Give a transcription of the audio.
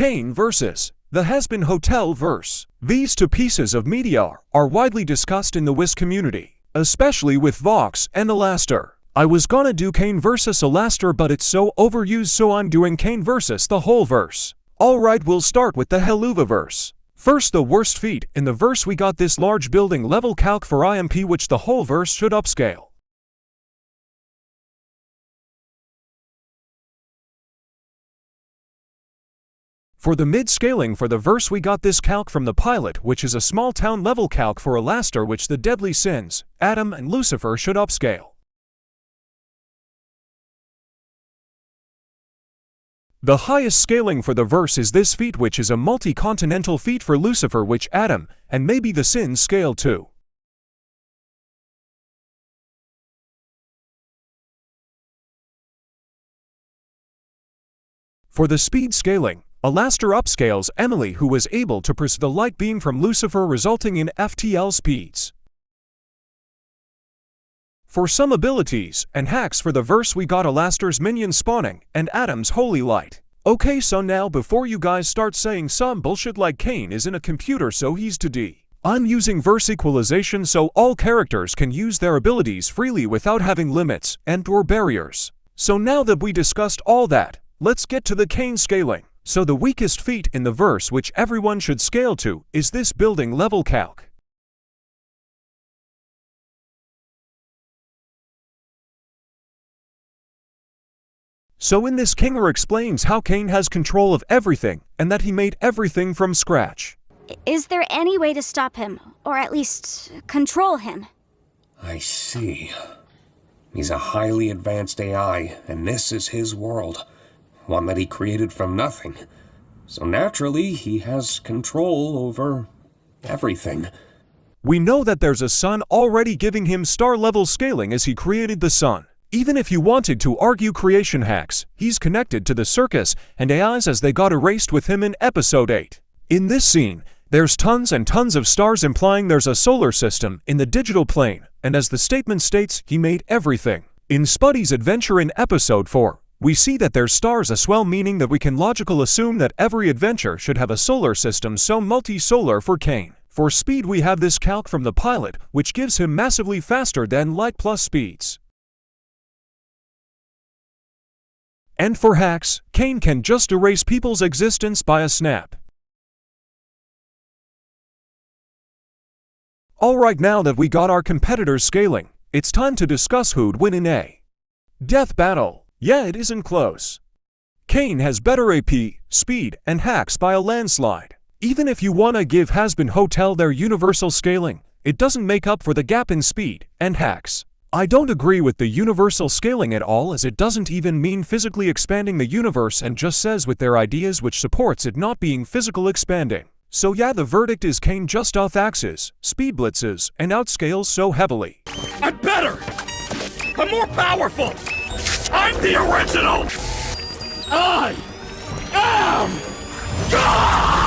Caine vs. The Helluvaverse. These two pieces of media are widely discussed in the Wiz community, especially with Vox and Alastair. I was gonna do Caine vs. Alastair, but it's so overused, so I'm doing Caine vs. The Helluvaverse. Alright, we'll start with the Helluvaverse. First, the worst feat in the verse. We got this large building level calc for IMP, which the whole verse should upscale. For the mid-scaling for the verse, we got this calc from the pilot, which is a small town level calc for Alastair, which the deadly sins, Adam and Lucifer, should upscale. The highest scaling for the verse is this feat, which is a multi-continental feat for Lucifer, which Adam and maybe the sins scale too. For the speed scaling, Alastair upscales Emily, who was able to pierce the light beam from Lucifer, resulting in FTL speeds. For some abilities and hacks for the verse, we got Alastair's minion spawning and Adam's holy light. Okay, so now before you guys start saying some bullshit like Caine is in a computer so he's 2D, I'm using verse equalization so all characters can use their abilities freely without having limits and/or barriers. So now that we discussed all that, let's get to the Caine scaling. So the weakest feat in the verse, which everyone should scale to, is this building level calc. So in this, Kinger explains how Caine has control of everything and that he made everything from scratch. Is there any way to stop him, or at least control him? I see. He's a highly advanced AI, and this is his world. One that he created from nothing. So naturally, he has control over everything. We know that there's a sun already giving him star-level scaling as he created the sun. Even if you wanted to argue creation hacks, he's connected to the circus and AIs as they got erased with him in episode 8. In this scene, there's tons and tons of stars, implying there's a solar system in the digital plane, and as the statement states, he made everything. In Spuddy's adventure in episode 4, we see that there's stars as well, meaning that we can logically assume that every adventure should have a solar system, so multi-solar for Caine. For speed, we have this calc from the pilot, which gives him massively faster than light plus speeds. And for hacks, Caine can just erase people's existence by a snap. Alright, now that we got our competitors scaling, it's time to discuss who'd win in a death battle. Yeah, it isn't close. Caine has better AP, speed, and hacks by a landslide. Even if you wanna give Hazbin Hotel their universal scaling, it doesn't make up for the gap in speed and hacks. I don't agree with the universal scaling at all, as it doesn't even mean physically expanding the universe and just says with their ideas which supports it not being physical expanding. So yeah, the verdict is Caine just off-axes, speed blitzes, and outscales so heavily. I'm better! I'm more powerful! I'm the original! I am God!